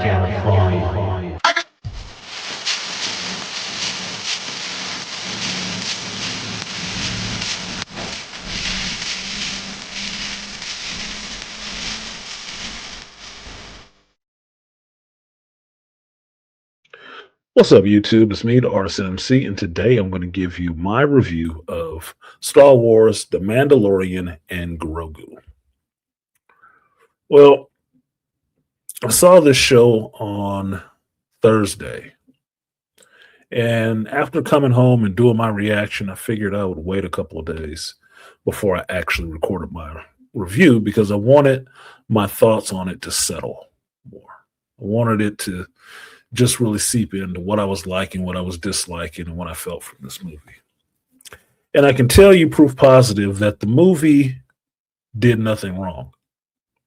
California. What's up, YouTube? It's me, the Artist MC, and today I'm going to give you my review of Star Wars, The Mandalorian, and Grogu. Well, I saw this show on Thursday, and after coming home and doing my reaction, I figured I would wait a couple of days before I actually recorded my review because I wanted my thoughts on it to settle more. I wanted it to just really seep into what I was liking, what I was disliking, and what I felt from this movie. And I can tell you proof positive that the movie did nothing wrong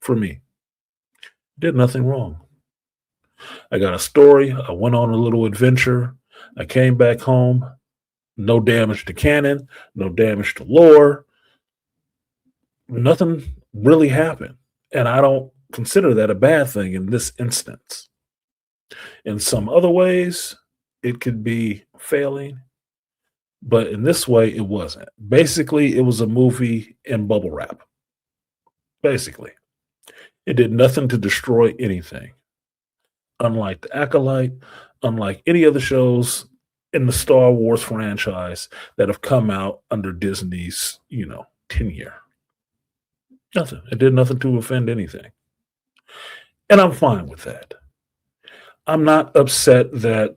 for me. Did nothing wrong. I got a story. I went on a little adventure. I came back home. No damage to canon, no damage to lore. Nothing really happened. And I don't consider that a bad thing in this instance. In some other ways, it could be failing, but in this way, it wasn't. Basically, it was a movie in bubble wrap. Basically, it did nothing to destroy anything. Unlike The Acolyte, unlike any other shows in the Star Wars franchise that have come out under Disney's, tenure. Nothing. It did nothing to offend anything. And I'm fine with that. I'm not upset that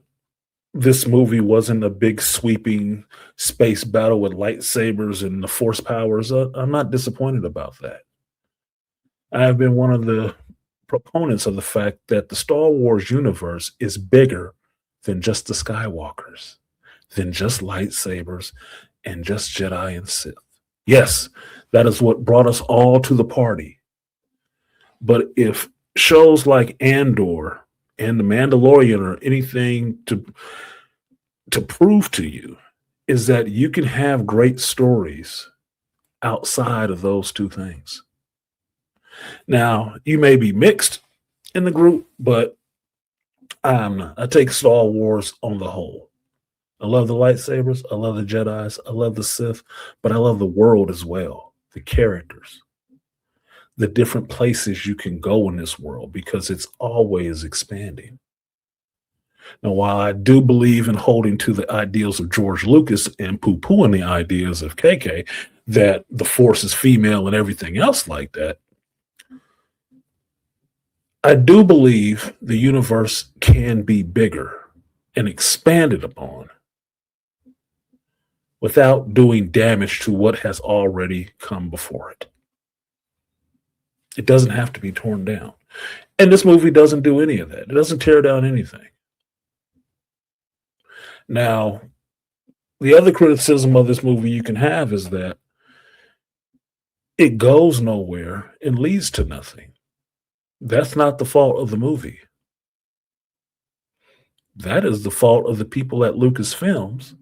this movie wasn't a big sweeping space battle with lightsabers and the force powers. I'm not disappointed about that. I have been one of the proponents of the fact that the Star Wars universe is bigger than just the Skywalkers, than just lightsabers and just Jedi and Sith. Yes, that is what brought us all to the party. But if shows like Andor and The Mandalorian are anything to prove to you, is that you can have great stories outside of those two things. Now, you may be mixed in the group, but I'm not. I take Star Wars on the whole. I love the lightsabers, I love the Jedis, I love the Sith, but I love the world as well, the characters, the different places you can go in this world because it's always expanding. Now, while I do believe in holding to the ideals of George Lucas and poo-pooing the ideas of KK, that the Force is female and everything else like that, I do believe the universe can be bigger and expanded upon without doing damage to what has already come before it. It doesn't have to be torn down. And this movie doesn't do any of that. It doesn't tear down anything. Now, the other criticism of this movie you can have is that it goes nowhere and leads to nothing. That's not the fault of the movie. That is the fault of the people at Lucasfilms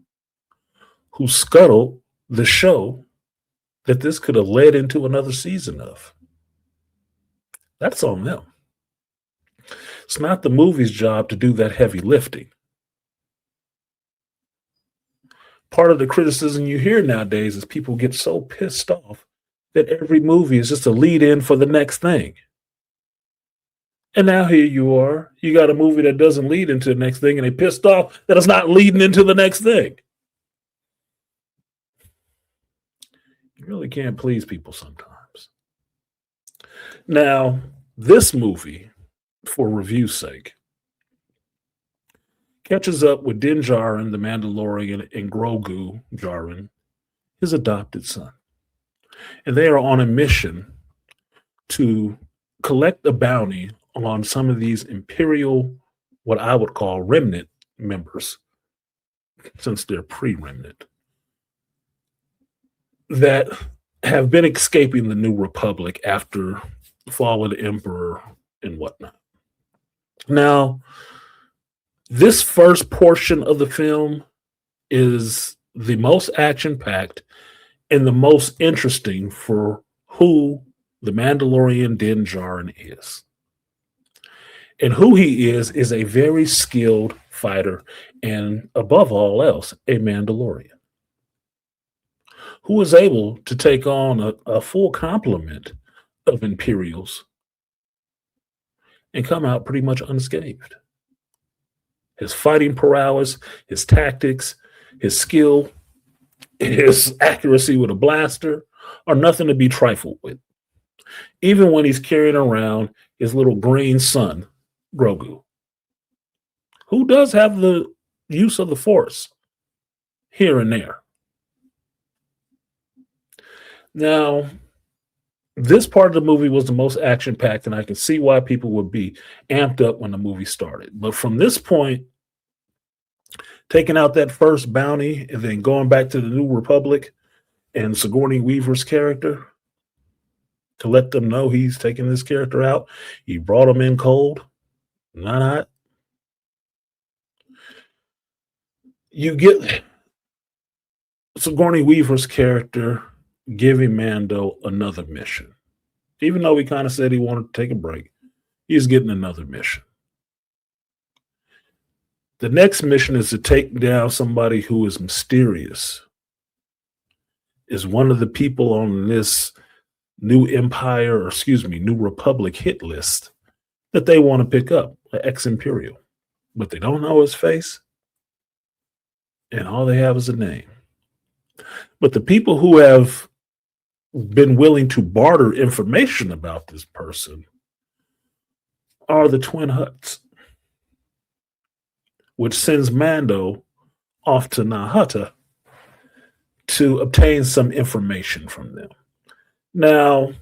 who scuttled the show that this could have led into another season of. That's on them. It's not the movie's job to do that heavy lifting. Part of the criticism you hear nowadays is people get so pissed off that every movie is just a lead in for the next thing. And now here you are. You got a movie that doesn't lead into the next thing, and they pissed off that it's not leading into the next thing. You really can't please people sometimes. Now, this movie, for review's sake, catches up with Din Djarin, the Mandalorian, and Grogu Djarin, his adopted son. And they are on a mission to collect a bounty on some of these Imperial, what I would call remnant members, since they're pre-remnant, that have been escaping the New Republic after the fall of the Emperor and whatnot. Now, this first portion of the film is the most action-packed and the most interesting for who the Mandalorian Din Djarin is. And who he is a very skilled fighter and, above all else, a Mandalorian who is able to take on a full complement of Imperials and come out pretty much unscathed. His fighting prowess, his tactics, his skill, his accuracy with a blaster are nothing to be trifled with, even when he's carrying around his little green son, Grogu, who does have the use of the Force here and there. Now, this part of the movie was the most action packed, and I can see why people would be amped up when the movie started. But from this point, taking out that first bounty and then going back to the New Republic and Sigourney Weaver's character to let them know he's taking this character out, he brought him in cold. Not. You get Sigourney Weaver's character giving Mando another mission. Even though he kind of said he wanted to take a break, he's getting another mission. The next mission is to take down somebody who is mysterious, is one of the people on this new Empire, or excuse me, New Republic hit list that they want to pick up, an ex-Imperial. But they don't know his face, and all they have is a name. But the people who have been willing to barter information about this person are the Twin Hutts, which sends Mando off to Nahata to obtain some information from them. Now,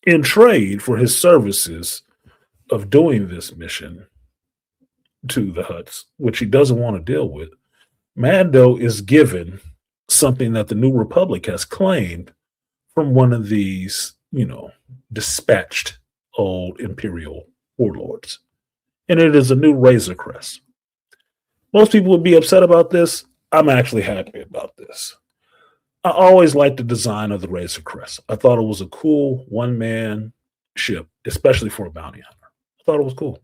in trade for his services of doing this mission to the Hutts, which he doesn't want to deal with, Mando is given something that the New Republic has claimed from one of these, dispatched old Imperial warlords. And it is a new Razor Crest. Most people would be upset about this. I'm actually happy about this. I always liked the design of the Razor Crest. I thought it was a cool one-man ship, especially for a bounty hunter. I thought it was cool.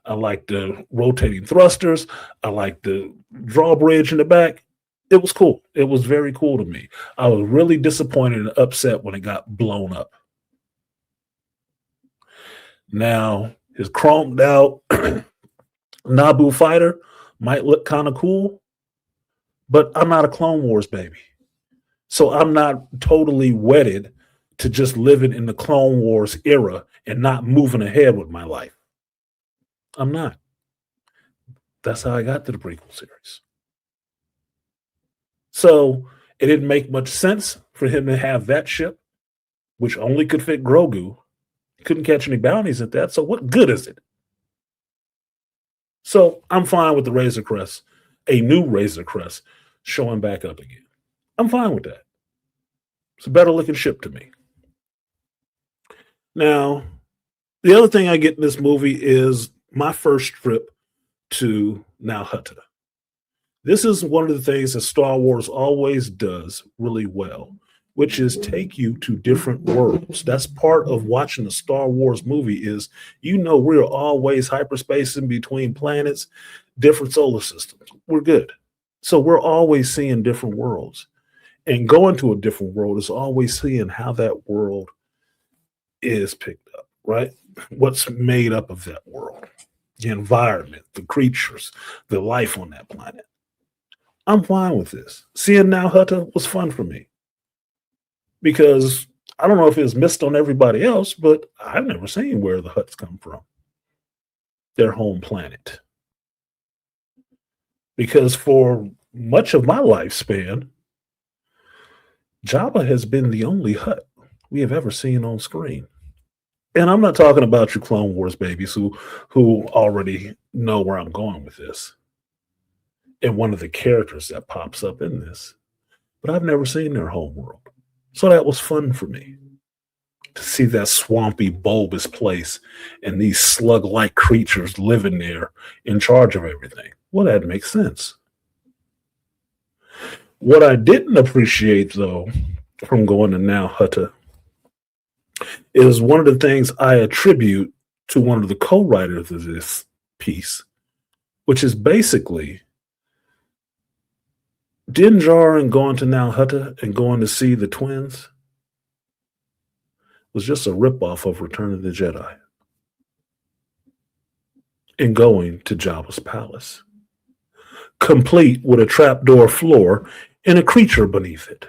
I liked the rotating thrusters. I liked the drawbridge in the back. It was cool. It was very cool to me. I was really disappointed and upset when it got blown up. Now, his chromed out Naboo fighter might look kind of cool, but I'm not a Clone Wars baby. So I'm not totally wedded to just living in the Clone Wars era and not moving ahead with my life. I'm not. That's how I got to the prequel series. So it didn't make much sense for him to have that ship, which only could fit Grogu. He couldn't catch any bounties at that. So what good is it? So I'm fine with the Razor Crest, a new Razor Crest, showing back up again. I'm fine with that. It's a better looking ship to me. Now, the other thing I get in this movie is my first trip to Nahata. This is one of the things that Star Wars always does really well, which is take you to different worlds. That's part of watching a Star Wars movie is, we're always hyperspacing between planets, different solar systems. We're good. So we're always seeing different worlds. And going to a different world is always seeing how that world is picked up, right? What's made up of that world, the environment, the creatures, the life on that planet. I'm fine with this. Seeing Nahata was fun for me because I don't know if it was missed on everybody else, but I've never seen where the Hutts come from, their home planet. Because for much of my lifespan, Jabba has been the only Hutt we have ever seen on screen. And I'm not talking about you Clone Wars babies who already know where I'm going with this. And one of the characters that pops up in this. But I've never seen their home world. So that was fun for me. To see that swampy, bulbous place and these slug-like creatures living there in charge of everything. Well, that makes sense. What I didn't appreciate, though, from going to Nahata is one of the things I attribute to one of the co-writers of this piece, which is basically Din Djarin going to Nal Hutta and going to see the twins was just a ripoff of Return of the Jedi and going to Jabba's palace, complete with a trapdoor floor and a creature beneath it.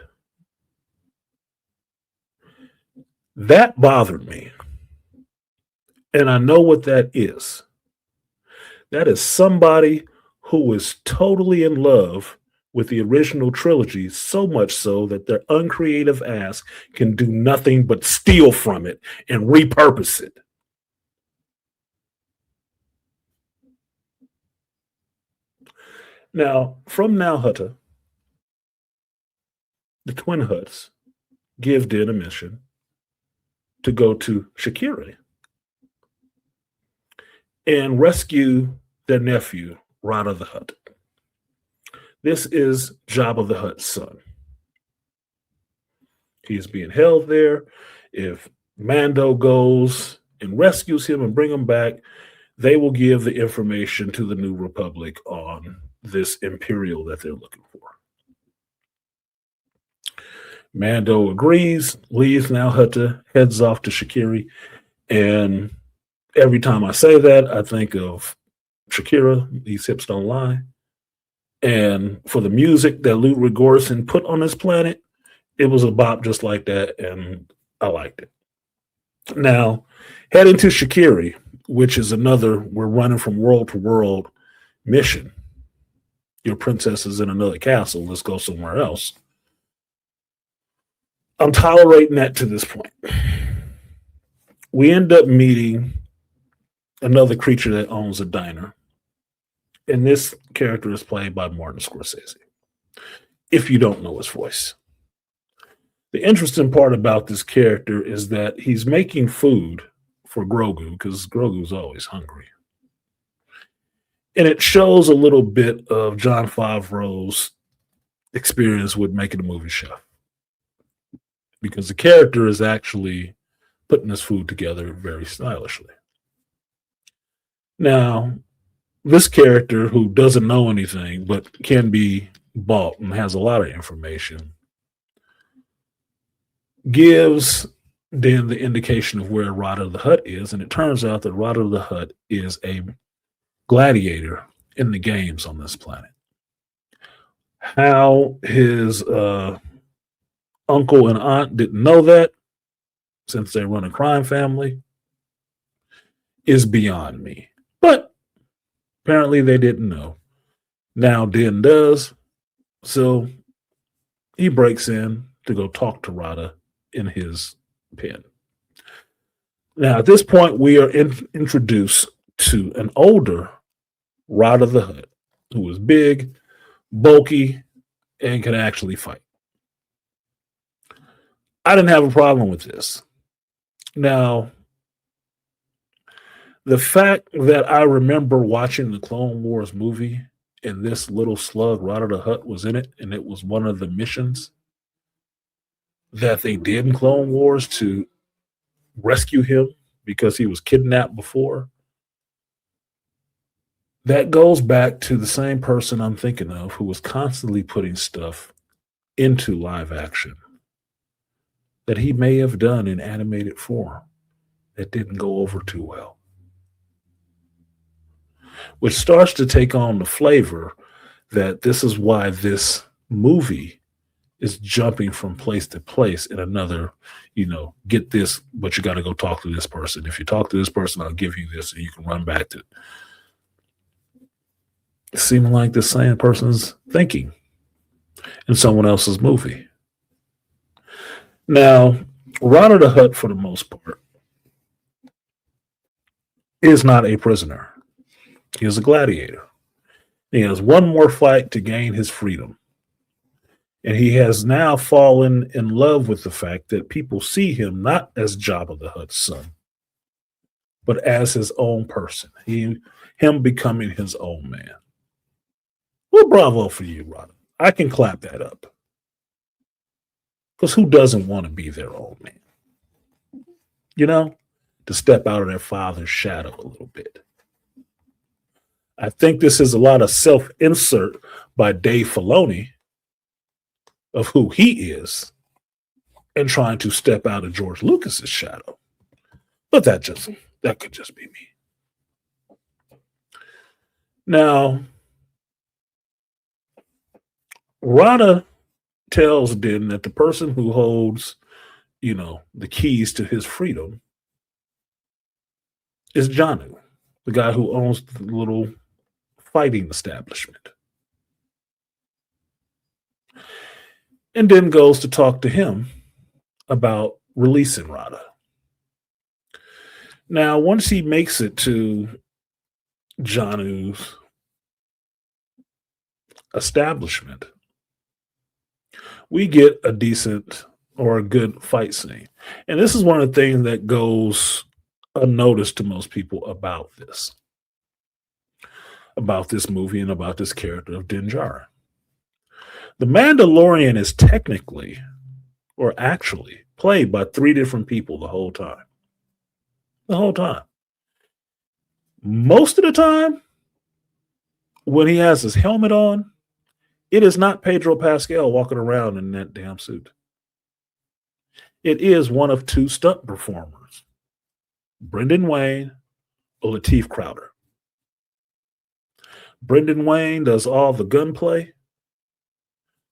That bothered me. And I know what that is. That is somebody who is totally in love with the original trilogy, so much so that their uncreative ass can do nothing but steal from it and repurpose it. Now, from Nal Hutta, the Twin Huts give Din a mission to go to Shakira and rescue their nephew, Rada the Hutt. This is Jabba the Hutt's son. He is being held there. If Mando goes and rescues him and bring him back, they will give the information to the New Republic on this Imperial that they're looking for. Mando agrees, leaves Nal Hutta, heads off to Shakiri, and every time I say that, I think of Shakira, These Hips Don't Lie. And for the music that Ludwig Göransson put on this planet, it was a bop just like that, and I liked it. Now, heading to Shakiri, which is another we're running from world to world mission. Your princess is in another castle. Let's go somewhere else. I'm tolerating that to this point. We end up meeting another creature that owns a diner. And this character is played by Martin Scorsese, if you don't know his voice. The interesting part about this character is that he's making food for Grogu because Grogu's always hungry. And it shows a little bit of Jon Favreau's experience with making a movie chef because the character is actually putting this food together very stylishly. Now, this character who doesn't know anything but can be bought and has a lot of information gives then the indication of where Rada the Hutt is, and it turns out that Rada the Hutt is a gladiator in the games on this planet. How his uncle and aunt didn't know that, since they run a crime family, is beyond me. But apparently they didn't know. Now Din does, so he breaks in to go talk to Rada in his pen. Now, at this point, we are introduced to an older Rada the Hutt who was big, bulky, and can actually fight. I didn't have a problem with this. Now, the fact that I remember watching the Clone Wars movie and this little slug, Rada the Hutt, was in it, and it was one of the missions that they did in Clone Wars to rescue him because he was kidnapped before. That goes back to the same person I'm thinking of who was constantly putting stuff into live action that he may have done in animated form that didn't go over too well, which starts to take on the flavor that this is why this movie is jumping from place to place in another, get this, but you got to go talk to this person. If you talk to this person, I'll give you this, and you can run back to it. Seeming like the same person's thinking in someone else's movie. Now, Rada the Hutt, for the most part, is not a prisoner. He is a gladiator. He has one more fight to gain his freedom. And he has now fallen in love with the fact that people see him not as Jabba the Hutt's son, but as his own person. Him becoming his own man. Well, bravo for you, Rada. I can clap that up. Because who doesn't want to be their own man? you know, to step out of their father's shadow a little bit. I think this is a lot of self insert by Dave Filoni of who he is and trying to step out of George Lucas's shadow. But that could just be me. Now, Rada tells Din that the person who holds, the keys to his freedom is Janu, the guy who owns the little fighting establishment. And Din goes to talk to him about releasing Rada. Now, once he makes it to Janu's establishment, we get a decent or a good fight scene. And this is one of the things that goes unnoticed to most people about this movie and about this character of Din Djarin. The Mandalorian is technically, or actually, played by three different people the whole time. The whole time. Most of the time, when he has his helmet on, it is not Pedro Pascal walking around in that damn suit. It is one of two stunt performers, Brendan Wayne or Lateef Crowder. Brendan Wayne does all the gunplay,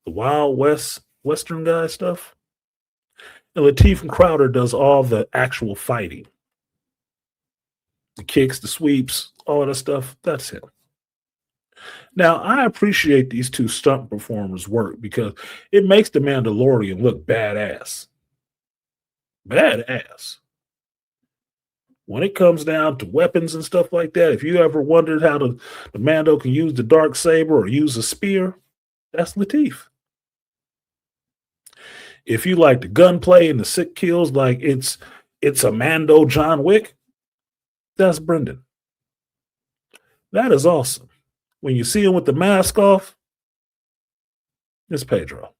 the Wild West Western guy stuff, and Lateef Crowder does all the actual fighting. The kicks, the sweeps, all of that stuff, that's him. Now, I appreciate these two stunt performers' work because it makes the Mandalorian look badass. Badass. When it comes down to weapons and stuff like that, if you ever wondered how the Mando can use the dark saber or use a spear, that's Lateef. If you like the gunplay and the sick kills like it's a Mando John Wick, that's Brendan. That is awesome. When you see him with the mask off, it's Pedro.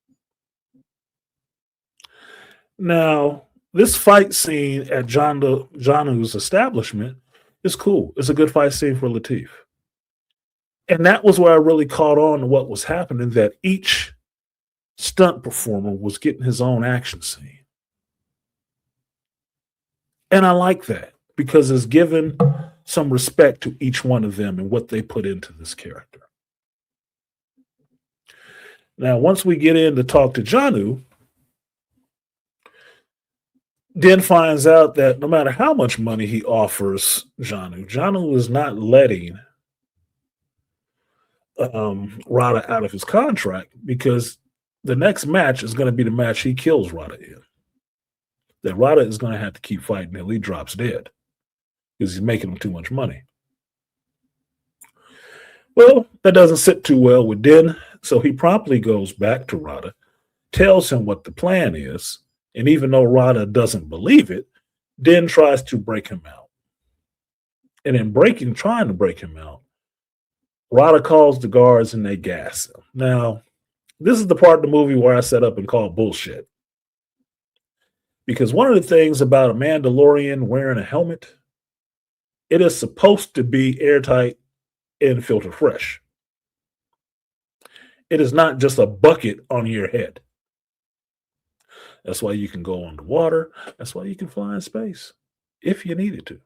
Now, this fight scene at Janu's establishment is cool. It's a good fight scene for Lateef. And that was where I really caught on to what was happening, that each stunt performer was getting his own action scene. And I like that because it's given some respect to each one of them and what they put into this character. Now, once we get in to talk to Janu, Din finds out that no matter how much money he offers Janu is not letting Rada out of his contract because the next match is going to be the match he kills Rada in. That Rada is going to have to keep fighting until he drops dead because he's making him too much money. Well, that doesn't sit too well with Din, so he promptly goes back to Rada, tells him what the plan is, and even though Rada doesn't believe it, Din tries to break him out. And in trying to break him out, Rada calls the guards and they gas him. Now, this is the part of the movie where I set up and call bullshit. Because one of the things about a Mandalorian wearing a helmet, it is supposed to be airtight and filter fresh. It is not just a bucket on your head. That's why you can go underwater. That's why you can fly in space if you needed to.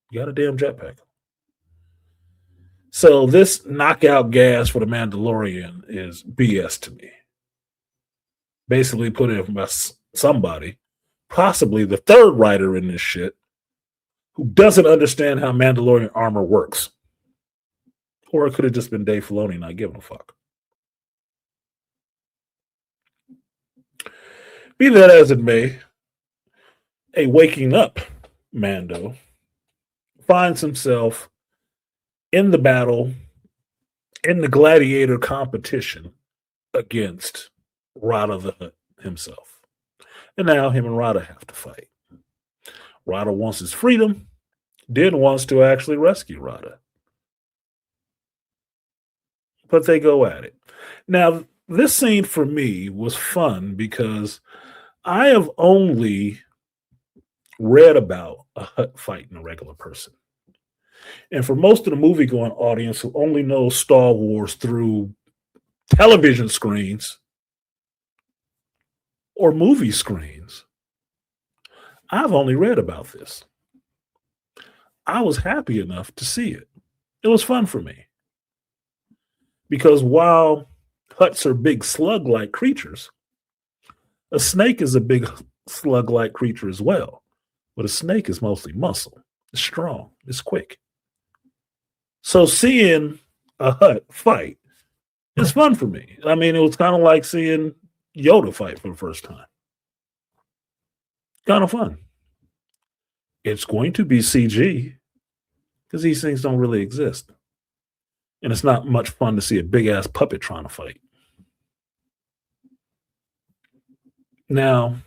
You got a damn jetpack. So this knockout gas for the Mandalorian is BS to me. Basically put it by somebody, possibly the third writer in this shit, who doesn't understand how Mandalorian armor works. Or it could have just been Dave Filoni not giving a fuck. Be that as it may, a waking up Mando finds himself in the battle, in the gladiator competition against Rada the Hutt himself. And now him and Rada have to fight. Rada wants his freedom. Din wants to actually rescue Rada. But they go at it. Now, this scene for me was fun because I have only read about a Hut fighting a regular person. And for most of the movie going audience who only knows Star Wars through television screens or movie screens, I've only read about this. I was happy enough to see it. It was fun for me because while Huts are big slug like creatures, a snake is a big slug like creature as well. But a snake is mostly muscle, it's strong, it's quick. So seeing a Hut fight is fun for me. I mean, it was kind of like seeing Yoda fight for the first time. Kind of fun. It's going to be CG because these things don't really exist. And it's not much fun to see a big ass puppet trying to fight. Now,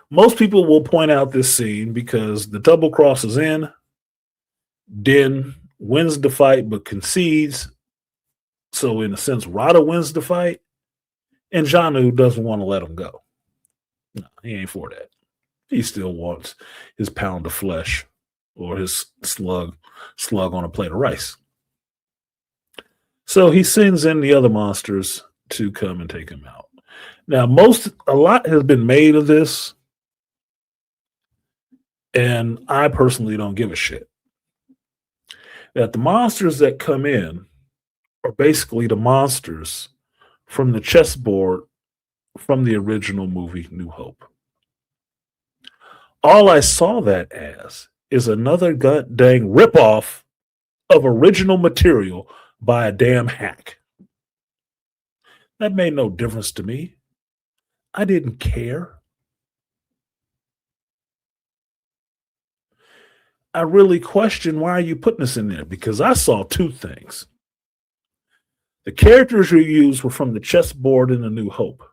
most people will point out this scene because the double cross is in. Din wins the fight but concedes. So, in a sense, Rada wins the fight. And Janu doesn't want to let him go. No, he ain't for that. He still wants his pound of flesh or his slug on a plate of rice. So he sends in the other monsters to come and take him out. Now, a lot has been made of this, and I personally don't give a shit. That the monsters that come in are basically the monsters from the chessboard from the original movie New Hope. All I saw that as is another gut dang ripoff of original material by a damn hack. That made no difference to me. I didn't care. I really question why are you putting this in there because I saw two things. The characters you used were from the chessboard in A New Hope.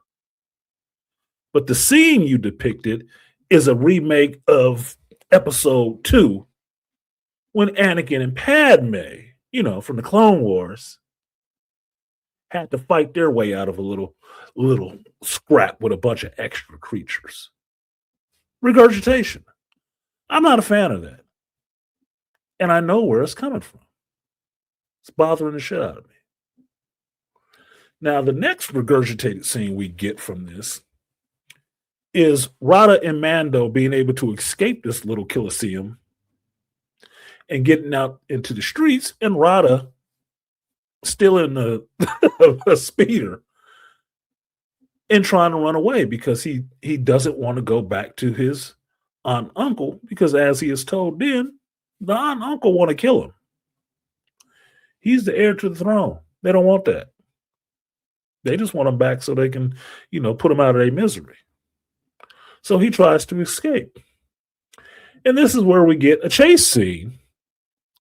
But the scene you depicted is a remake of episode 2 when Anakin and Padme, from the Clone Wars, had to fight their way out of a little scrap with a bunch of extra creatures. Regurgitation. I'm not a fan of that. And I know where it's coming from. It's bothering the shit out of me. Now, the next regurgitated scene we get from this is Rada and Mando being able to escape this little Colosseum and getting out into the streets, and Rada still in a speeder and trying to run away because he doesn't want to go back to his aunt and uncle because, as he is told then, the aunt and uncle want to kill him. He's the heir to the throne. They don't want that. They just want him back so they can, put him out of their misery. So he tries to escape. And this is where we get a chase scene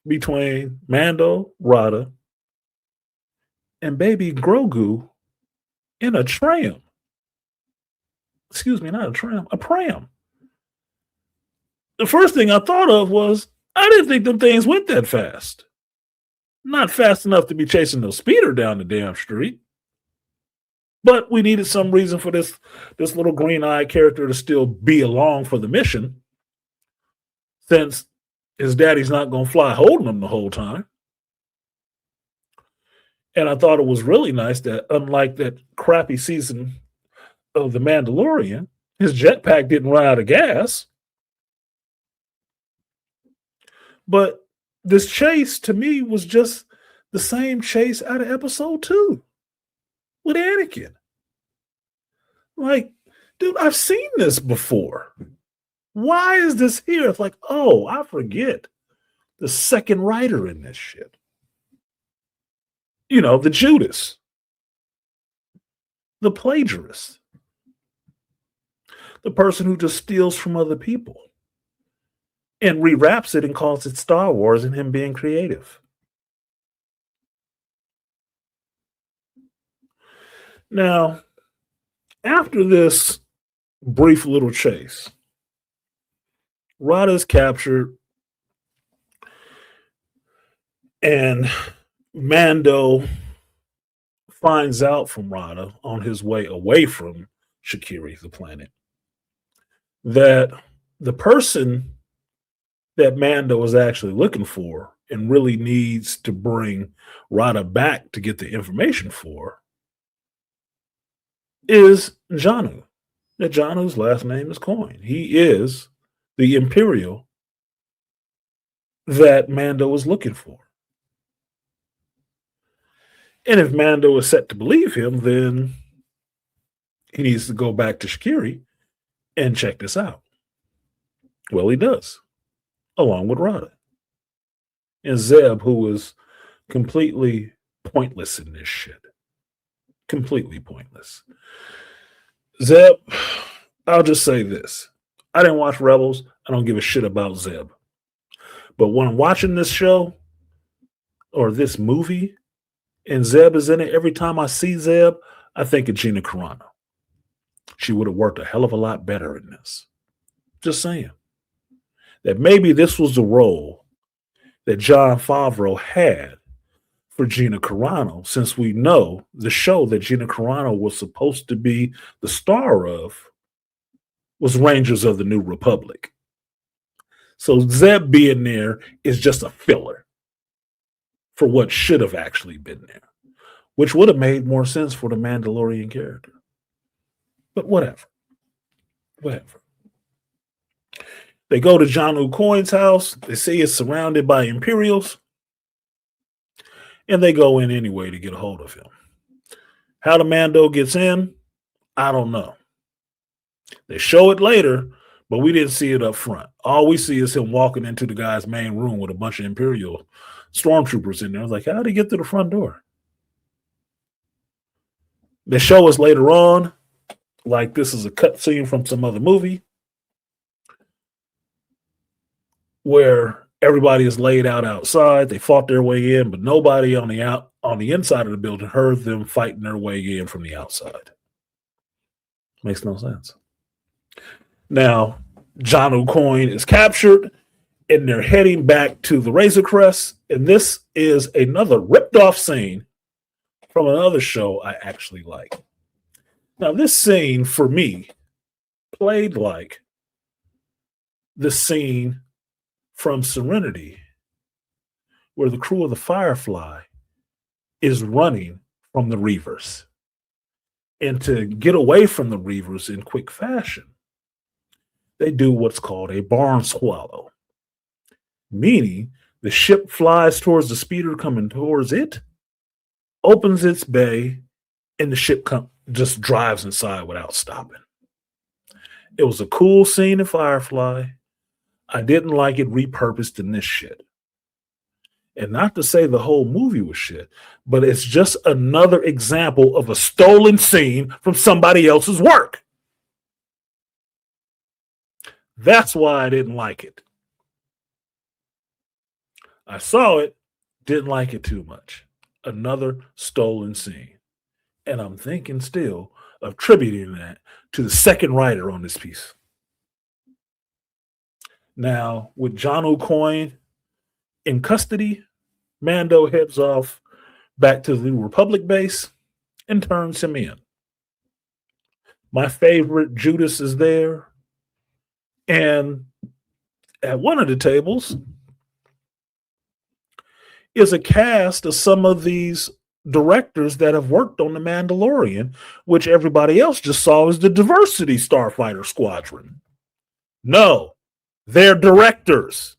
between Mando, Rada, and baby Grogu in a tram. Excuse me, not a tram, a pram. The first thing I thought of was, I didn't think them things went that fast. Not fast enough to be chasing no speeder down the damn street. But we needed some reason for this little green-eyed character to still be along for the mission, since his daddy's not going to fly holding him the whole time. And I thought it was really nice that, unlike that crappy season of The Mandalorian, his jetpack didn't run out of gas. But this chase, to me, was just the same chase out of episode 2. With Anakin. Like, dude, I've seen this before. Why is this here? It's like, oh, I forget the second writer in this shit. The Judas. The plagiarist. The person who just steals from other people and rewraps it and calls it Star Wars and him being creative. Now, after this brief little chase, Rada's captured and Mando finds out from Rada on his way away from Shakiri, the planet, that The person that Mando is actually looking for and really needs to bring Rada back to get the information for is Janu. That Janu's last name is Coin. He is the Imperial that Mando was looking for. And if Mando is set to believe him, then he needs to go back to Shakiri and check this out. Well, he does, along with Rada. And Zeb, who was completely pointless in this shit. Completely pointless. Zeb, I'll just say this. I didn't watch Rebels. I don't give a shit about Zeb. But when I'm watching this show or this movie and Zeb is in it, every time I see Zeb, I think of Gina Carano. She would have worked a hell of a lot better in this. Just saying. That maybe this was the role that Jon Favreau had for Gina Carano, since we know the show that Gina Carano was supposed to be the star of was Rangers of the New Republic. So Zeb being there is just a filler for what should have actually been there, which would have made more sense for the Mandalorian character. But whatever. Whatever. They go to Janu Coin's house. They see it's surrounded by Imperials. And they go in anyway to get a hold of him. How the Mando gets in, I don't know. They show it later, but we didn't see it up front. All we see is him walking into the guy's main room with a bunch of Imperial stormtroopers in there. I was like, how did he get through the front door? They show us later on, like this is a cut scene from some other movie, where everybody is laid out outside. They fought their way in, but nobody on the inside of the building heard them fighting their way in from the outside. Makes no sense. Now, Janu Coin is captured, and they're heading back to the Razor Crest. And this is another ripped off scene from another show I actually like. Now, this scene for me played like the scene from Serenity, where the crew of the Firefly is running from the Reavers. And to get away from the Reavers in quick fashion, they do what's called a barn swallow, meaning the ship flies towards the speeder coming towards it, opens its bay, and the ship just drives inside without stopping. It was a cool scene in Firefly. I didn't like it repurposed in this shit. And not to say the whole movie was shit, but it's just another example of a stolen scene from somebody else's work. That's why I didn't like it. I saw it, didn't like it too much. Another stolen scene. And I'm thinking still of attributing that to the second writer on this piece. Now, with Janu Coin in custody, Mando heads off back to the Republic base and turns him in. My favorite Judas is there. And at one of the tables is a cast of some of these directors that have worked on The Mandalorian, which everybody else just saw as the Diversity Starfighter Squadron. No, they're directors.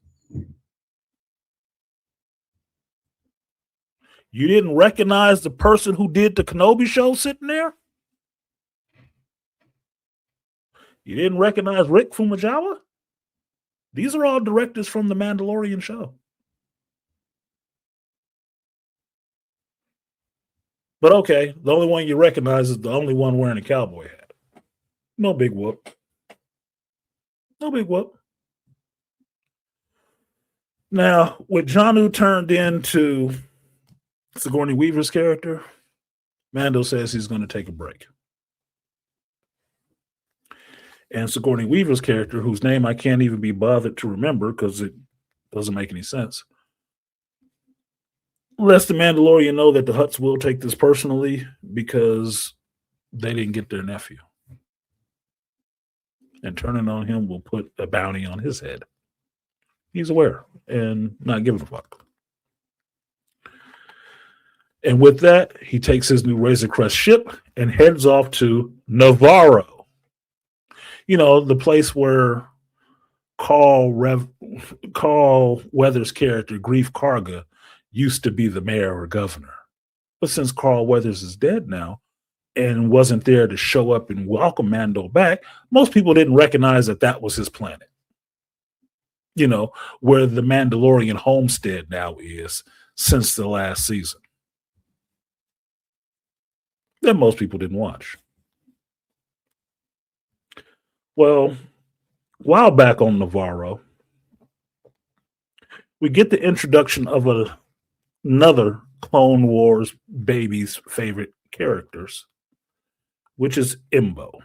You didn't recognize the person who did the Kenobi show sitting there? You didn't recognize Rick Fumigawa? These are all directors from the Mandalorian show. But okay, the only one you recognize is the only one wearing a cowboy hat. No big whoop. No big whoop. Now, with Janu turned into Sigourney Weaver's character, Mando says he's going to take a break. And Sigourney Weaver's character, whose name I can't even be bothered to remember because it doesn't make any sense, lets the Mandalorian know that the Hutts will take this personally because they didn't get their nephew. and turning on him will put a bounty on his head. He's aware and not giving a fuck. And with that, he takes his new Razor Crest ship and heads off to Navarro. You know, the place where Carl Weathers' character, Grief Karga, used to be the mayor or governor. But since Carl Weathers is dead now and wasn't there to show up and welcome Mando back, most people didn't recognize that that was his planet. You know, where the Mandalorian homestead now is since the last season. That most people didn't watch. Well, while back on Navarro, we get the introduction of another Clone Wars baby's favorite characters, which is Imbo.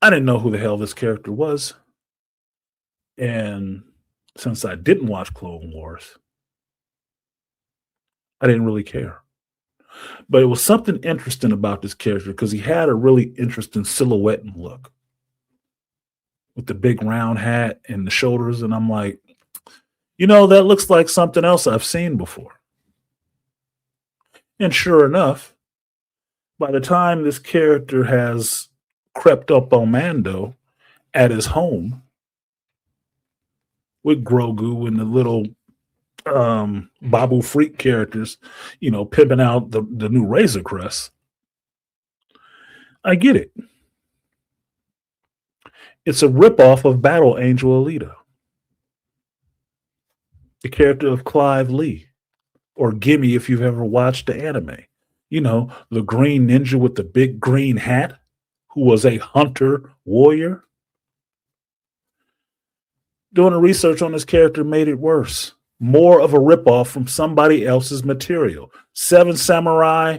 I didn't know who the hell this character was. And since I didn't watch Clone Wars, I didn't really care. But it was something interesting about this character because he had a really interesting silhouette and look with the big round hat and the shoulders. And I'm like, you know, that looks like something else I've seen before. And sure enough, by the time this character has crept up on Mando at his home with Grogu and the little Babu Freak characters, you know, pimping out the new Razor Crest, I get it. It's a ripoff of Battle Angel Alita, the character of Clive Lee, or Gimme if you've ever watched the anime. You know, the green ninja with the big green hat who was a hunter warrior. Doing the research on this character made it worse. More of a ripoff from somebody else's material. Seven Samurai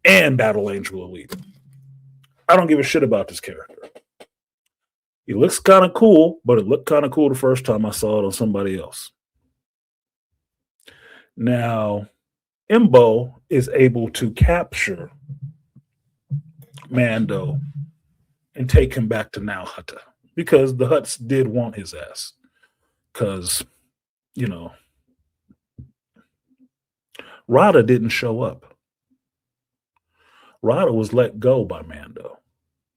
and Battle Angel Elite. I don't give a shit about this character. He looks kind of cool, but it looked kind of cool the first time I saw it on somebody else. Now, Imbo is able to capture Mando and take him back to Nal Hutta because the Hutts did want his ass. Because, you know, Rada didn't show up. Rada was let go by Mando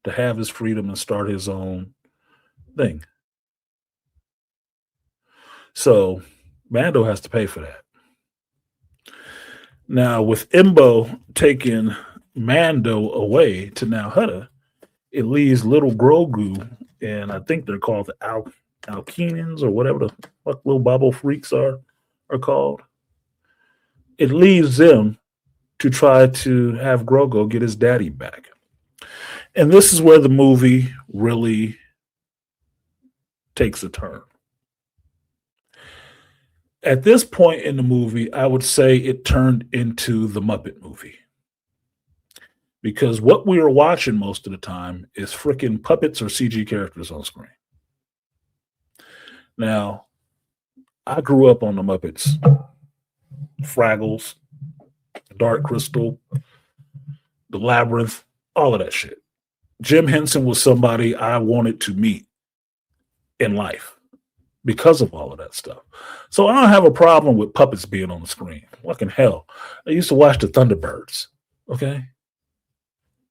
to have his freedom and start his own thing. So Mando has to pay for that. Now, with Imbo taking Mando away to Nal Hutta, it leaves little Grogu, and I think they're called the Alkenans or whatever the fuck little Babo freaks are called. It leaves them to try to have Grogu get his daddy back. And this is where the movie really takes a turn. At this point in the movie, I would say it turned into the Muppet movie. Because what we were watching most of the time is freaking puppets or CG characters on screen. Now, I grew up on the Muppets, Fraggles, Dark Crystal, The Labyrinth, all of that shit. Jim Henson was somebody I wanted to meet in life because of all of that stuff. So I don't have a problem with puppets being on the screen. Fucking hell. I used to watch the Thunderbirds, okay?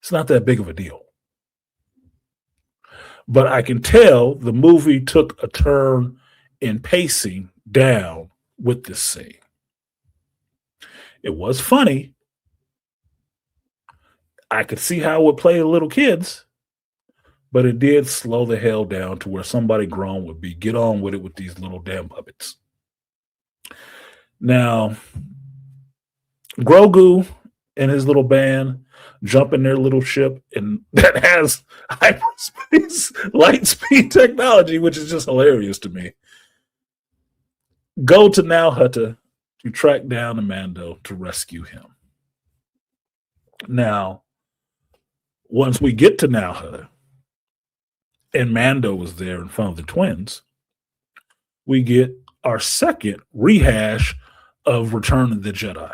It's not that big of a deal. But I can tell the movie took a turn in pacing down with this scene. It was funny. I could see how it would play to little kids, but it did slow the hell down to where somebody grown would be. Get on with it with these little damn puppets. Now, Grogu and his little band jump in their little ship, and that has hyperspace light speed technology, which is just hilarious to me. Go to Nal Hutta to track down Mando to rescue him. Now, once we get to Nal Hutta, and Mando was there in front of the twins, we get our second rehash of Return of the Jedi,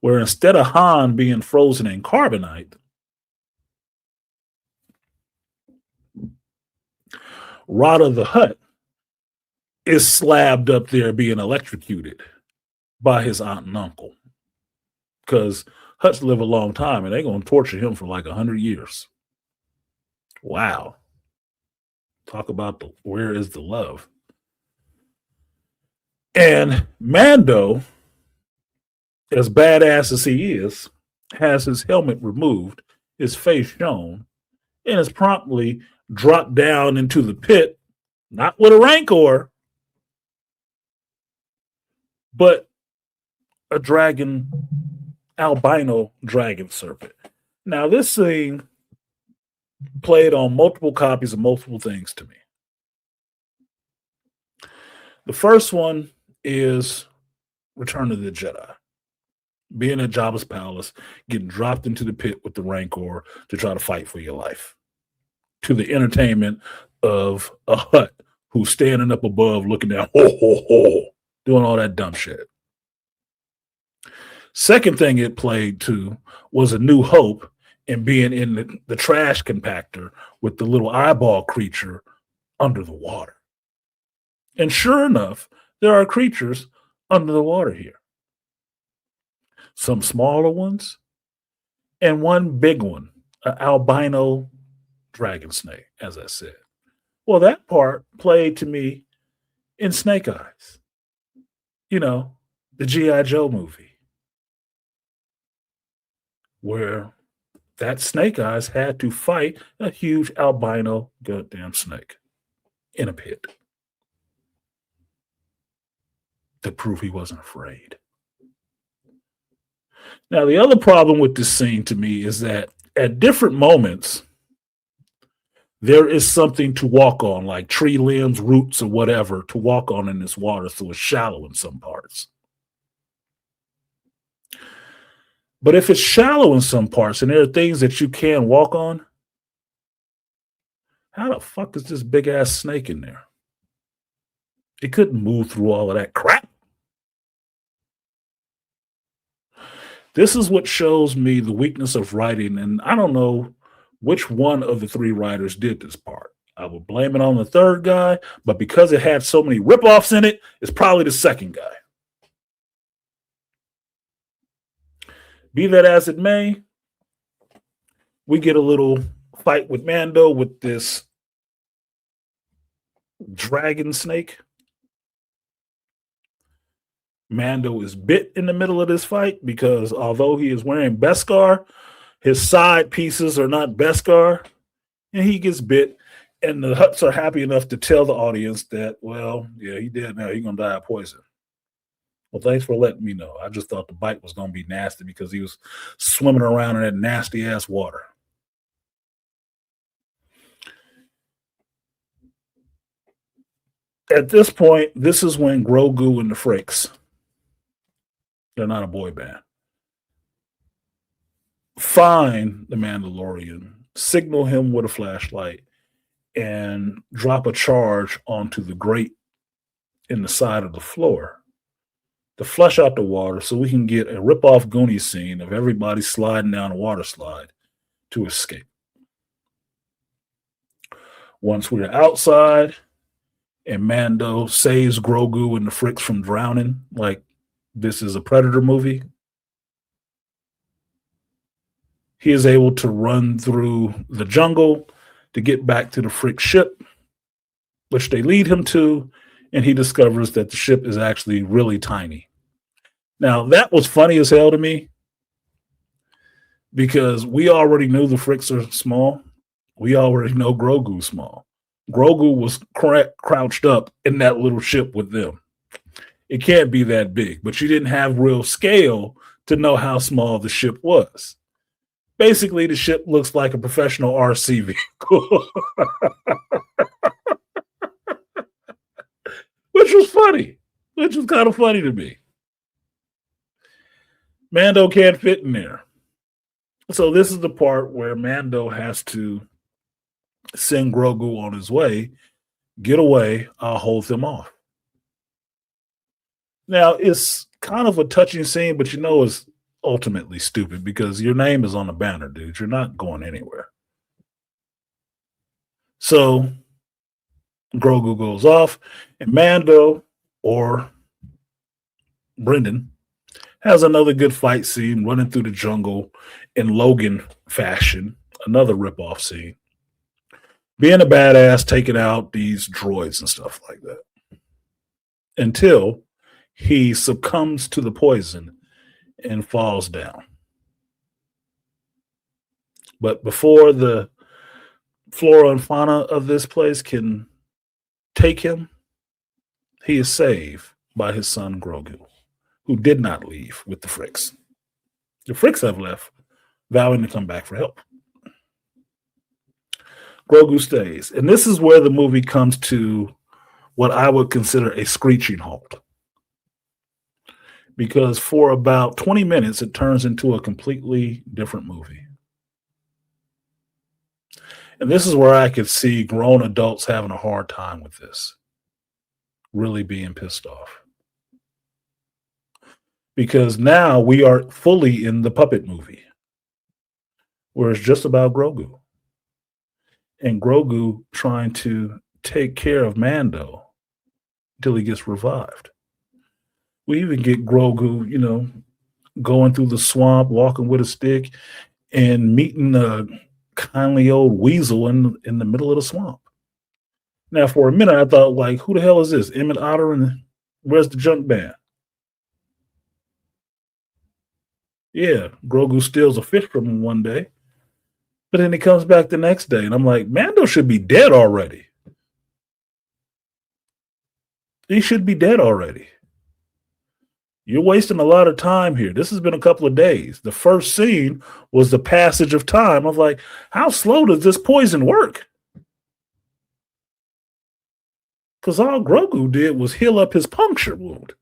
where instead of Han being frozen in carbonite, Rada the Hutt is slabbed up there being electrocuted by his aunt and uncle because Hutts live a long time and they're going to torture him for like 100 years. Wow. Talk about where is the love? And Mando, as badass as he is, has his helmet removed, his face shown, and is promptly dropped down into the pit, not with a rancor, but a dragon, albino dragon serpent. Now, this thing played on multiple copies of multiple things to me. The first one is Return of the Jedi. Being at Jabba's palace, getting dropped into the pit with the Rancor to try to fight for your life. To the entertainment of a Hutt who's standing up above looking down, ho, ho, ho, doing all that dumb shit. Second thing it played to was A New Hope and being in the trash compactor with the little eyeball creature under the water. And sure enough, there are creatures under the water here. Some smaller ones and one big one, an albino dragon snake, as I said. Well, that part played to me in Snake Eyes. You know, the G.I. Joe movie, where that Snake Eyes had to fight a huge albino goddamn snake in a pit to prove he wasn't afraid. Now, the other problem with this scene to me is that at different moments, there is something to walk on, like tree limbs, roots, or whatever, to walk on in this water, so it's shallow in some parts. But if it's shallow in some parts and there are things that you can walk on, how the fuck is this big ass snake in there? It couldn't move through all of that crap. This is what shows me the weakness of writing, and I don't know which one of the three writers did this part. I would blame it on the third guy, but because it had so many ripoffs in it, it's probably the second guy. Be that as it may, we get a little fight with Mando with this dragon snake. Mando is bit in the middle of this fight because although he is wearing Beskar, his side pieces are not Beskar, and he gets bit. And the Hutts are happy enough to tell the audience that, well, yeah, he dead now. He's going to die of poison. Well, thanks for letting me know. I just thought the bite was going to be nasty because he was swimming around in that nasty-ass water. At this point, this is when Grogu and the Frakes, they're not a boy band, find the Mandalorian, signal him with a flashlight, and drop a charge onto the grate in the side of the floor to flush out the water so we can get a rip-off Goonies scene of everybody sliding down a water slide to escape. Once we're outside and Mando saves Grogu and the Fricks from drowning, like this is a Predator movie, he is able to run through the jungle to get back to the Frick ship, which they lead him to, and he discovers that the ship is actually really tiny. Now, that was funny as hell to me because we already knew the Fricks are small. We already know Grogu's small. Grogu was crouched up in that little ship with them. It can't be that big, but you didn't have real scale to know how small the ship was. Basically, the ship looks like a professional RC vehicle, which was funny, which was kind of funny to me. Mando can't fit in there. So this is the part where Mando has to send Grogu on his way. Get away, I'll hold them off. Now, it's kind of a touching scene, but you know it's ultimately stupid because your name is on the banner, dude. You're not going anywhere. So Grogu goes off, and Mando or Brendan has another good fight scene running through the jungle in Logan fashion, another ripoff scene. Being a badass, taking out these droids and stuff like that until he succumbs to the poison and falls down. But before the flora and fauna of this place can take him, he is saved by his son Grogu, who did not leave with the Fricks. The Fricks have left, vowing to come back for help. Grogu stays. And this is where the movie comes to what I would consider a screeching halt. Because for about 20 minutes, it turns into a completely different movie. And this is where I could see grown adults having a hard time with this, really being pissed off. Because now we are fully in the puppet movie, where it's just about Grogu. And Grogu trying to take care of Mando until he gets revived. We even get Grogu, going through the swamp, walking with a stick, and meeting a kindly old weasel in the middle of the swamp. Now, for a minute, I thought, like, who the hell is this? Emmett Otter, and where's the junk band? Yeah, Grogu steals a fish from him one day, but then he comes back the next day, and I'm like, Mando should be dead already. He should be dead already. You're wasting a lot of time here. This has been a couple of days. The first scene was the passage of time. I was like, how slow does this poison work? Because all Grogu did was heal up his puncture wound.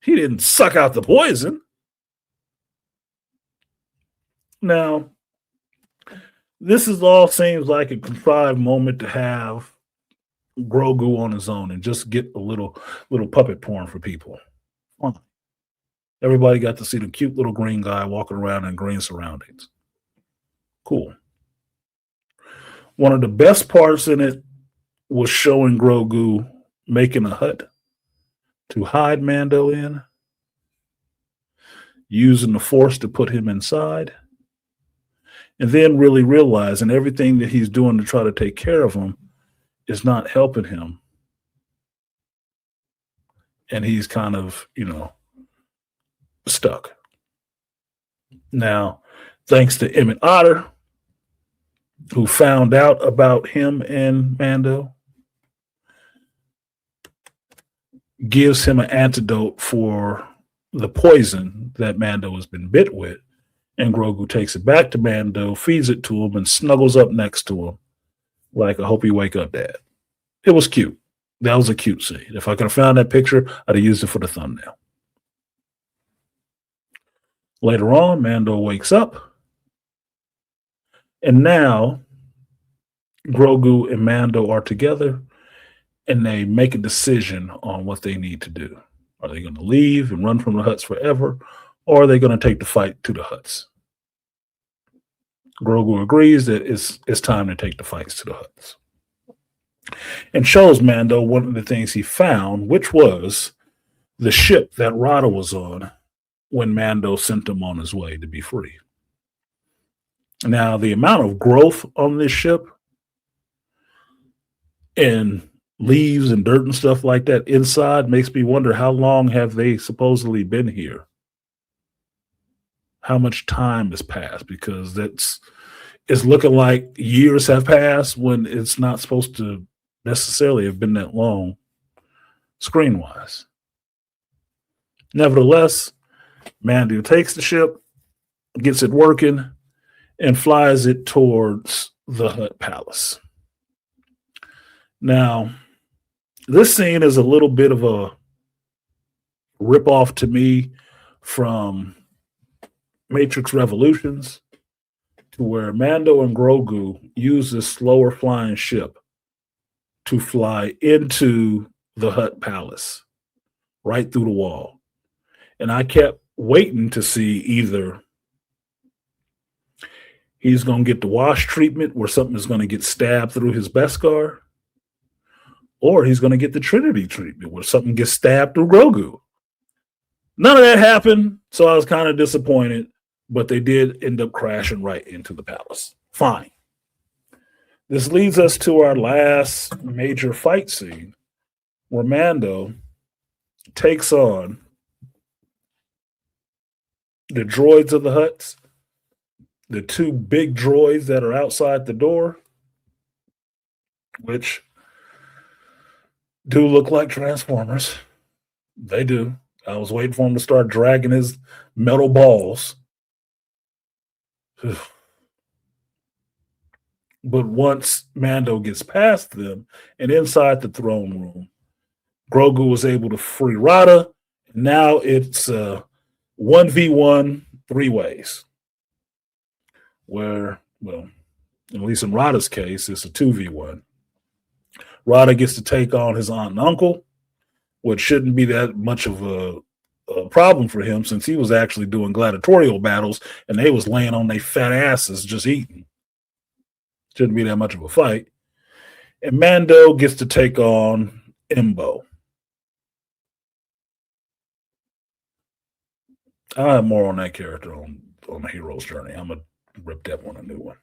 He didn't suck out the poison. Now, this all seems like a contrived moment to have Grogu on his own and just get a little puppet porn for people. Fine. Everybody got to see the cute little green guy walking around in green surroundings. Cool. One of the best parts in it was showing Grogu making a hut to hide Mando in, using the Force to put him inside, and then really realizing everything that he's doing to try to take care of him is not helping him. And he's kind of, stuck. Now, thanks to Emmett Otter, who found out about him and Mando, gives him an antidote for the poison that Mando has been bit with. And Grogu takes it back to Mando, feeds it to him, and snuggles up next to him like, I hope you wake up, Dad. It was cute. That was a cute scene. If I could have found that picture, I'd have used it for the thumbnail. Later on, Mando wakes up, and now Grogu and Mando are together, and they make a decision on what they need to do. Are they going to leave and run from the huts forever, or are they going to take the fight to the huts? Grogu agrees that it's time to take the fights to the huts, and shows Mando one of the things he found, which was the ship that Rada was on when Mando sent him on his way to be free. Now, the amount of growth on this ship and leaves and dirt and stuff like that inside makes me wonder, how long have they supposedly been here? How much time has passed? Because it's looking like years have passed when it's not supposed to necessarily have been that long screen-wise. Nevertheless, Mando takes the ship, gets it working, and flies it towards the Hutt Palace. Now, this scene is a little bit of a ripoff to me from Matrix Revolutions, to where Mando and Grogu use this slower flying ship to fly into the Hutt Palace, right through the wall. And I kept waiting to see either he's going to get the wash treatment where something is going to get stabbed through his Beskar, or he's going to get the Trinity treatment where something gets stabbed through Grogu. None of that happened, so I was kind of disappointed, but they did end up crashing right into the palace. Fine. This leads us to our last major fight scene where Mando takes on the droids of the Hutts, the two big droids that are outside the door, which do look like Transformers. They do. I was waiting for him to start dragging his metal balls. But once Mando gets past them and inside the throne room, Grogu was able to free Rada. And now it's 1v1 three ways. Where, well, at least in Rada's case, it's a 2v1. Rada gets to take on his aunt and uncle, which shouldn't be that much of a problem for him since he was actually doing gladiatorial battles and they was laying on their fat asses just eating. Shouldn't be that much of a fight. And Mando gets to take on Embo. I have more on that character on the hero's journey. I'm going to rip that one a new one.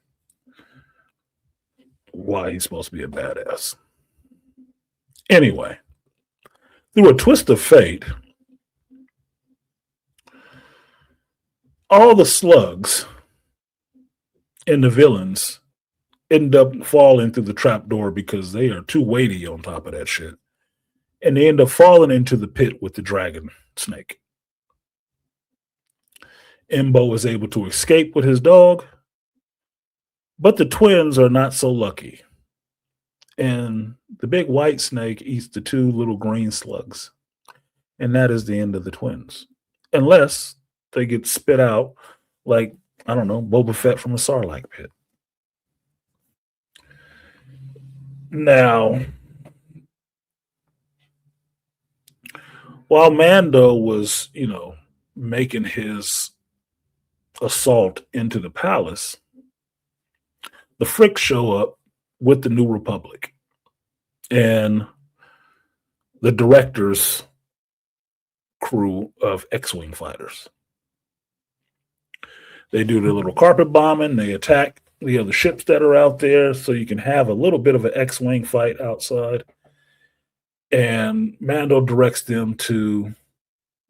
Why he's supposed to be a badass. Anyway, through a twist of fate, all the slugs and the villains end up falling through the trapdoor because they are too weighty on top of that shit. And they end up falling into the pit with the dragon snake. Embo is able to escape with his dog, but the twins are not so lucky. And the big white snake eats the two little green slugs. And that is the end of the twins. Unless they get spit out like, I don't know, Boba Fett from a Sarlacc pit. Now, while Mando was, making his assault into the palace, the Fricks show up with the New Republic and the director's crew of X-Wing fighters. They do their little carpet bombing. They attack the other ships that are out there so you can have a little bit of an X-Wing fight outside. And Mando directs them to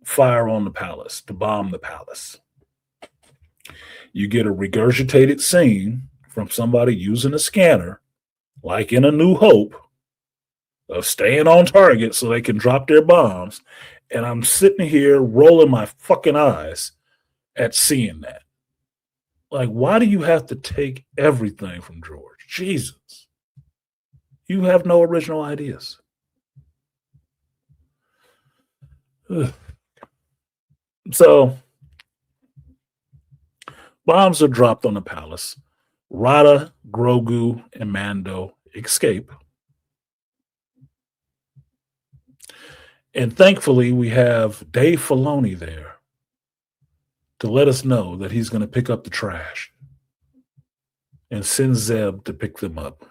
fire on the palace, to bomb the palace. You get a regurgitated scene from somebody using a scanner, like in A New Hope, of staying on target so they can drop their bombs. And I'm sitting here rolling my fucking eyes at seeing that. Like, why do you have to take everything from George? Jesus. You have no original ideas. Ugh. So, bombs are dropped on the palace. Rada, Grogu, and Mando escape. And thankfully, we have Dave Filoni there to let us know that he's going to pick up the trash and send Zeb to pick them up.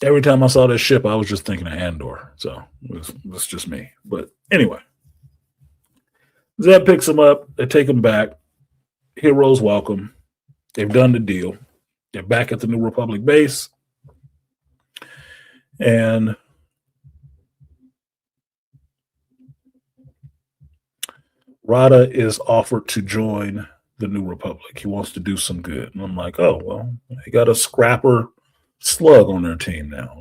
Every time I saw this ship, I was just thinking of Andor. So it was just me. But anyway, Zeb picks them up. They take them back. Heroes welcome. They've done the deal. They're back at the New Republic base. And Rada is offered to join the New Republic. He wants to do some good. And I'm like, oh, well, they got a scrapper slug on their team now.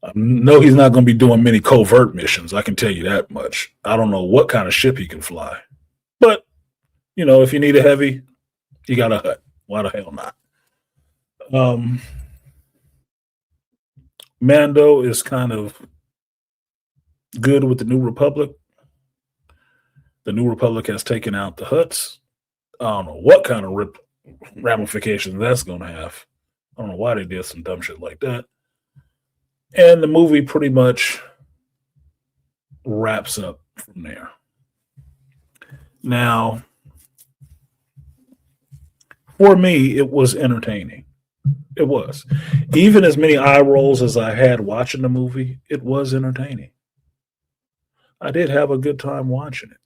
I know he's not going to be doing many covert missions. I can tell you that much. I don't know what kind of ship he can fly. But, if you need a heavy, you got a Hutt. Why the hell not? Mando is kind of good with the New Republic. The New Republic has taken out the Hutts. I don't know what kind of ramifications that's going to have. I don't know why they did some dumb shit like that. And the movie pretty much wraps up from there. Now, for me, it was entertaining. It was. Even as many eye rolls as I had watching the movie, it was entertaining. I did have a good time watching it.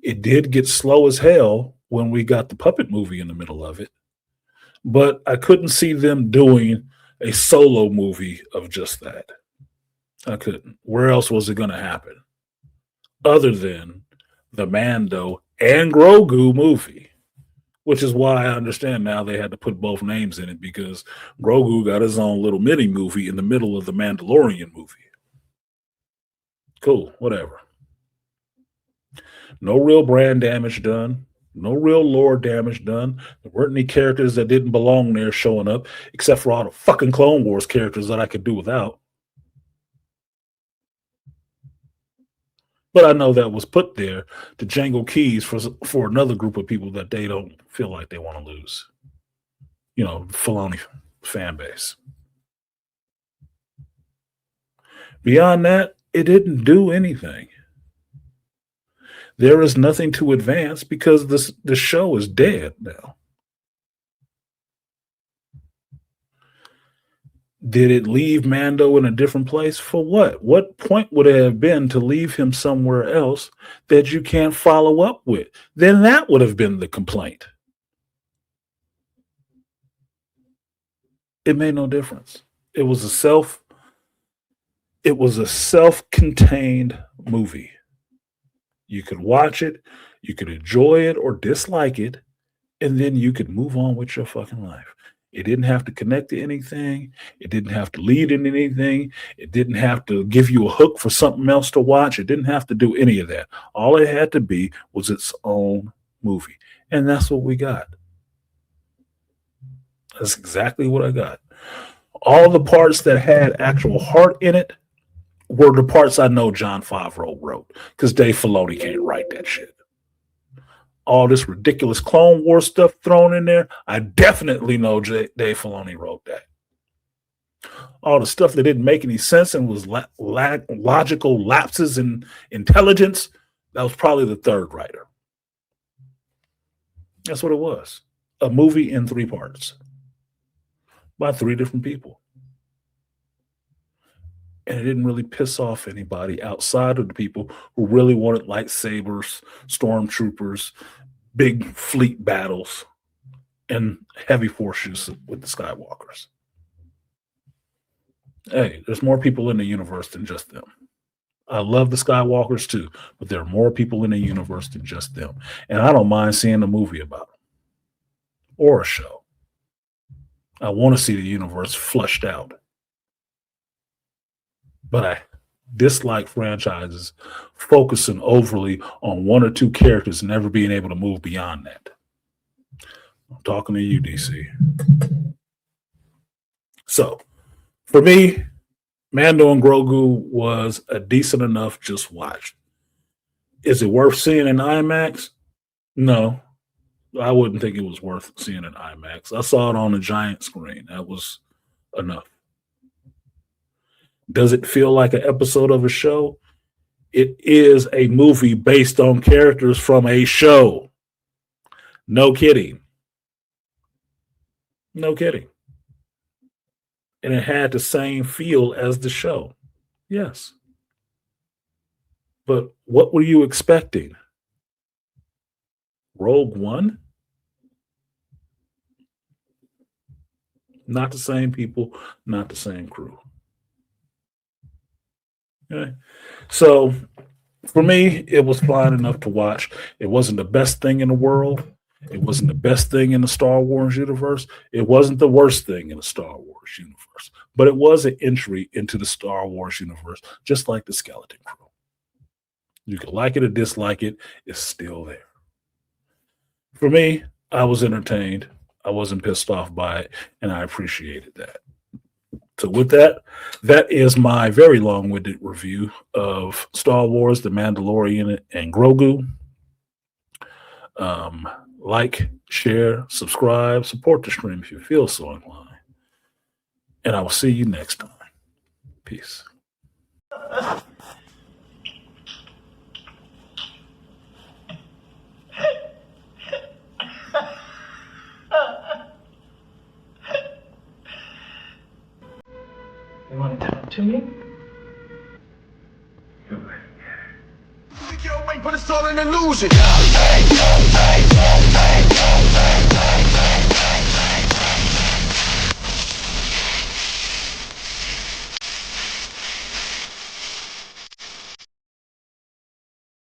It did get slow as hell when we got the puppet movie in the middle of it, but I couldn't see them doing a solo movie of just that. I couldn't. Where else was it going to happen other than the Mando and Grogu movie? Which is why I understand now they had to put both names in it because Grogu got his own little mini movie in the middle of the Mandalorian movie. Cool, whatever. No real brand damage done. No real lore damage done. There weren't any characters that didn't belong there showing up, except for all the fucking Clone Wars characters that I could do without. But I know that was put there to jangle keys for another group of people that they don't feel like they want to lose. You know, Filoni fan base. Beyond that, it didn't do anything. There is nothing to advance because the show is dead now. Did it leave Mando in a different place? For what? What point would it have been to leave him somewhere else that you can't follow up with? Then that would have been the complaint. It made no difference. It was a self-contained movie. You could watch it, you could enjoy it or dislike it, and then you could move on with your fucking life. It didn't have to connect to anything. It didn't have to lead in anything. It didn't have to give you a hook for something else to watch. It didn't have to do any of that. All it had to be was its own movie. And that's what we got. That's exactly what I got. All the parts that had actual heart in it were the parts I know Jon Favreau wrote because Dave Filoni can't write that shit. All this ridiculous Clone War stuff thrown in there, I definitely know Dave Filoni wrote that. All the stuff that didn't make any sense and was logical lapses in intelligence, that was probably the third writer. That's what it was. A movie in 3 parts by 3 different people. And it didn't really piss off anybody outside of the people who really wanted lightsabers, stormtroopers, big fleet battles, and heavy force use with the Skywalkers. Hey, there's more people in the universe than just them. I love the Skywalkers too, but there are more people in the universe than just them. And I don't mind seeing a movie about them or a show. I want to see the universe flushed out. But I dislike franchises focusing overly on 1 or 2 characters and never being able to move beyond that. I'm talking to you, DC. So, for me, Mando and Grogu was a decent enough just watch. Is it worth seeing in IMAX? No, I wouldn't think it was worth seeing in IMAX. I saw it on a giant screen. That was enough. Does it feel like an episode of a show? It is a movie based on characters from a show. No kidding. No kidding. And it had the same feel as the show. Yes. But what were you expecting? Rogue One? Not the same people, not the same crew. Okay. So for me, it was fine enough to watch. It wasn't the best thing in the world. It wasn't the best thing in the Star Wars universe. It wasn't the worst thing in the Star Wars universe. But it was an entry into the Star Wars universe, just like the Skeleton Crew. You can like it or dislike it, it's still there. For me, I was entertained. I wasn't pissed off by it, and I appreciated that. So with that, that is my very long-winded review of Star Wars, The Mandalorian, and Grogu. Like, share, subscribe, support the stream if you feel so inclined. And I will see you next time. Peace. You want to talk to me? Yo, wait, but it's all an illusion.